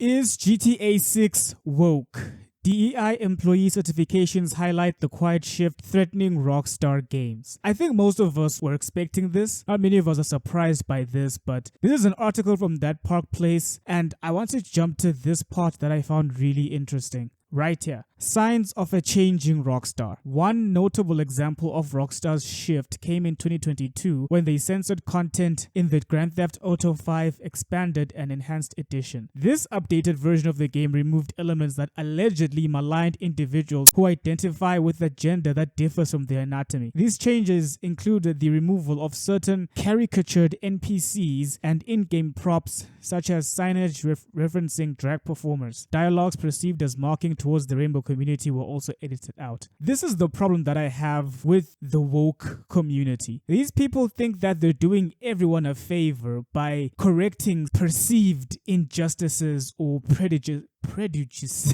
Is GTA 6 woke? DEI employee certifications highlight the quiet shift threatening Rockstar games. I think most of us were expecting this. Not many of us are surprised by this, but this is an article from That Park Place, and I want to jump to this part that I found really interesting. Right here. Signs of a changing Rockstar. One notable example of Rockstar's shift came in 2022 when they censored content in the Grand Theft Auto 5 Expanded and Enhanced Edition. This updated version of the game removed elements that allegedly maligned individuals who identify with a gender that differs from their anatomy. These changes included the removal of certain caricatured NPCs and in-game props such as signage referencing drag performers. Dialogues perceived as mocking towards the rainbow community were also edited out. This is the problem that I have with the woke community. These people think that they're doing everyone a favor by correcting perceived injustices or prejudice.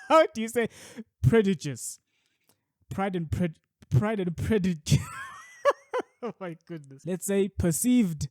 How do you say prejudice? Pride and prejudice. Oh my goodness. Let's say perceived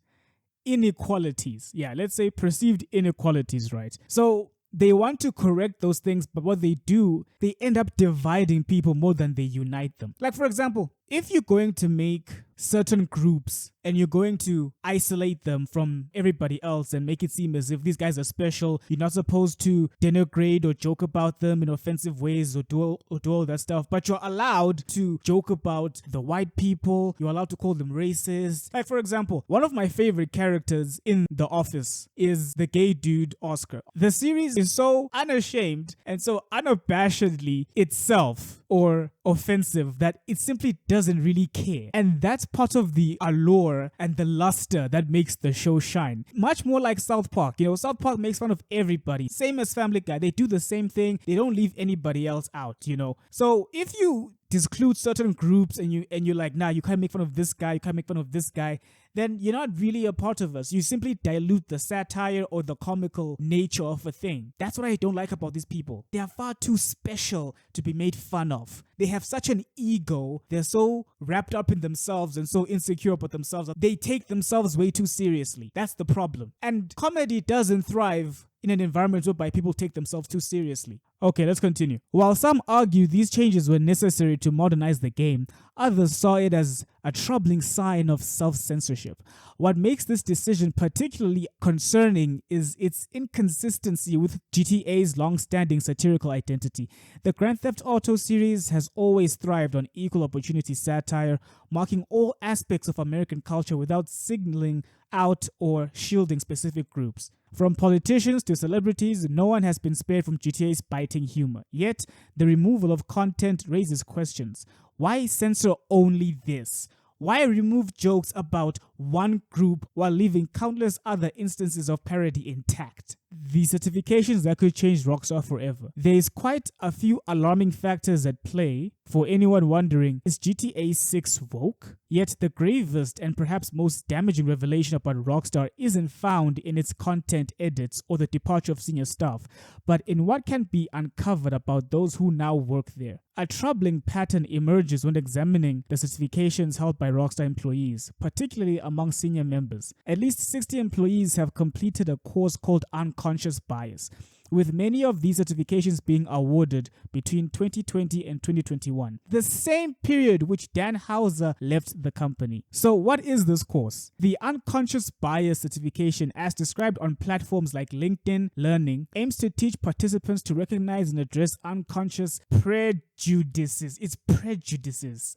inequalities. Yeah, let's say perceived inequalities, right? So they want to correct those things, but what they do, they end up dividing people more than they unite them. Like, for example, if you're going to make certain groups and you're going to isolate them from everybody else and make it seem as if these guys are special, you're not supposed to denigrate or joke about them in offensive ways or do all that stuff, but you're allowed to joke about the white people, you're allowed to call them racist. Like, for example, one of my favorite characters in The Office is the gay dude Oscar. The series is so unashamed and so unabashedly itself or offensive that it simply doesn't really care. And that's part of the allure and the luster that makes the show shine. Much more like South Park. You know, South Park makes fun of everybody. Same as Family Guy. They do the same thing. They don't leave anybody else out, you know. So if you disclude certain groups and you're like, nah, you can't make fun of this guy, you can't make fun of this guy, then you're not really a part of us. You simply dilute the satire or the comical nature of a thing. That's what I don't like about these people. They are far too special to be made fun of. They have such an ego. They're so wrapped up in themselves and so insecure about themselves. They take themselves way too seriously. That's the problem. And comedy doesn't thrive in an environment whereby people take themselves too seriously. Okay, let's continue. While some argue these changes were necessary to modernize the game, others saw it as a troubling sign of self-censorship. What makes this decision particularly concerning is its inconsistency with GTA's long-standing satirical identity. The Grand Theft Auto series has always thrived on equal opportunity satire, marking all aspects of American culture without signaling out or shielding specific groups. From politicians to celebrities, no one has been spared from GTA's biting humor. Yet, the removal of content raises questions. Why censor only this? Why remove jokes about one group while leaving countless other instances of parody intact? The certifications that could change Rockstar forever. There is quite a few alarming factors at play. For anyone wondering, is GTA 6 woke? Yet the gravest and perhaps most damaging revelation about Rockstar isn't found in its content edits or the departure of senior staff, but in what can be uncovered about those who now work there. A troubling pattern emerges when examining the certifications held by Rockstar employees, particularly among senior members. At least 60 employees have completed a course called Unconscious Bias, with many of these certifications being awarded between 2020 and 2021, the same period which Dan Houser left the company. So what is this course? The Unconscious Bias certification, as described on platforms like LinkedIn Learning, aims to teach participants to recognize and address unconscious prejudices. It's prejudices.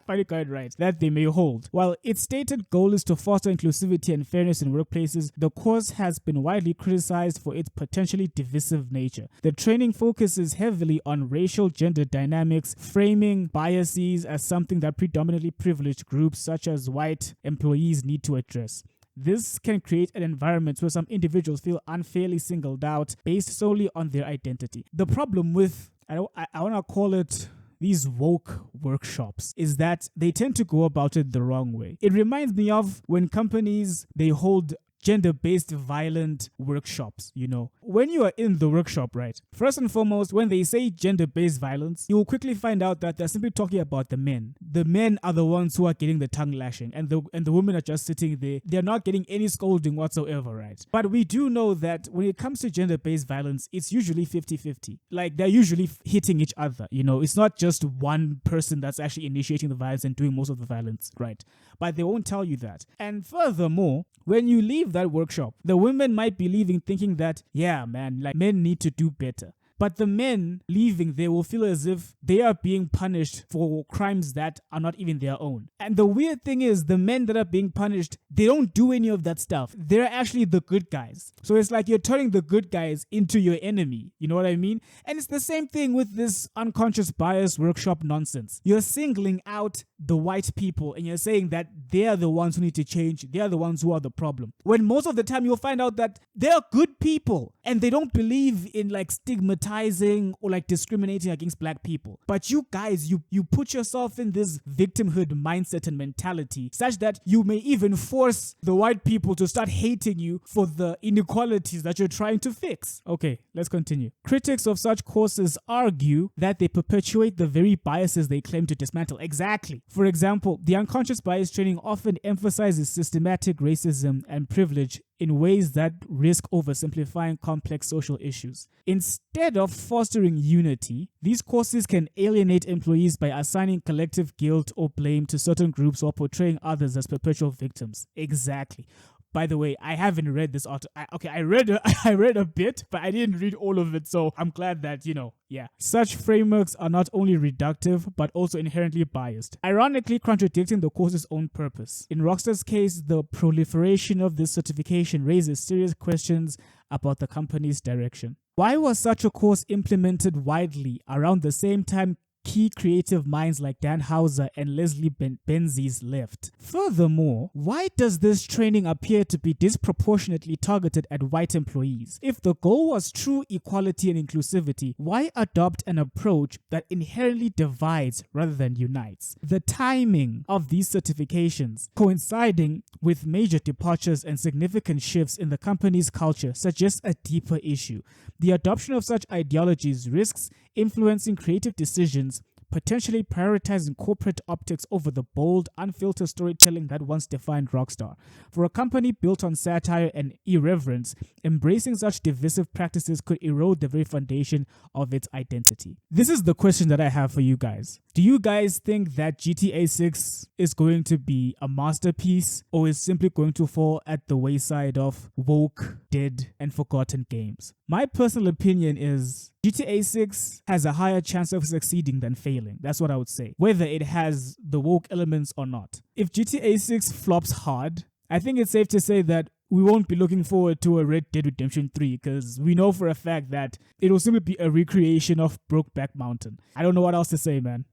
Finally got it right. That they may hold. While its stated goal is to foster inclusivity and fairness in workplaces, the course has been widely criticized for its potentially divisive nature. The training focuses heavily on racial gender dynamics, framing biases as something that predominantly privileged groups such as white employees need to address. This can create an environment where some individuals feel unfairly singled out based solely on their identity. The problem with, I want to call it these woke workshops, is that they tend to go about it the wrong way. It reminds me of when companies, they hold gender-based violent workshops, you know. When you are in the workshop, right, first and foremost, when they say gender-based violence, you will quickly find out that they're simply talking about the men. The men are the ones who are getting the tongue lashing, and the women are just sitting there. They're not getting any scolding whatsoever, right? But we do know that when it comes to gender-based violence, it's usually 50-50. Like, they're usually hitting each other, you know. It's not just one person that's actually initiating the violence and doing most of the violence, right? But they won't tell you that. And furthermore, when you leave that workshop, the women might be leaving thinking that, yeah, man, like, men need to do better. But the men leaving, they will feel as if they are being punished for crimes that are not even their own. And the weird thing is, the men that are being punished, they don't do any of that stuff. They're actually the good guys. So it's like you're turning the good guys into your enemy. You know what I mean? And it's the same thing with this unconscious bias workshop nonsense. You're singling out the white people and you're saying that they are the ones who need to change. They are the ones who are the problem. When most of the time you'll find out that they're good people and they don't believe in like stigmatizing or like discriminating against black people. But you guys, you put yourself in this victimhood mindset and mentality such that you may even force the white people to start hating you for the inequalities that you're trying to fix. Okay, let's continue. Critics of such courses argue that they perpetuate the very biases they claim to dismantle. Exactly. For example, the unconscious bias training often emphasizes systematic racism and privilege in ways that risk oversimplifying complex social issues. Instead of fostering unity, these courses can alienate employees by assigning collective guilt or blame to certain groups or portraying others as perpetual victims. Exactly. By the way, I haven't read this article. I read a bit, but I didn't read all of it. So I'm glad that, yeah. Such frameworks are not only reductive, but also inherently biased, ironically contradicting the course's own purpose. In Rockstar's case, the proliferation of this certification raises serious questions about the company's direction. Why was such a course implemented widely around the same time key creative minds like Dan Houser and Leslie Benzies left? Furthermore, why does this training appear to be disproportionately targeted at white employees? If the goal was true equality and inclusivity, why adopt an approach that inherently divides rather than unites? The timing of these certifications, coinciding with major departures and significant shifts in the company's culture, suggests a deeper issue. The adoption of such ideologies risks influencing creative decisions, potentially prioritizing corporate optics over the bold, unfiltered storytelling that once defined Rockstar. For a company built on satire and irreverence, embracing such divisive practices could erode the very foundation of its identity. This is the question that I have for you guys. Do you guys think that GTA 6 is going to be a masterpiece, or is simply going to fall at the wayside of woke, dead, and forgotten games? My personal opinion is GTA 6 has a higher chance of succeeding than failing. That's what I would say, whether it has the woke elements or not. If GTA 6 flops hard, I think it's safe to say that we won't be looking forward to a Red Dead Redemption 3, because we know for a fact that it will simply be a recreation of Brokeback Mountain. I don't know what else to say, man.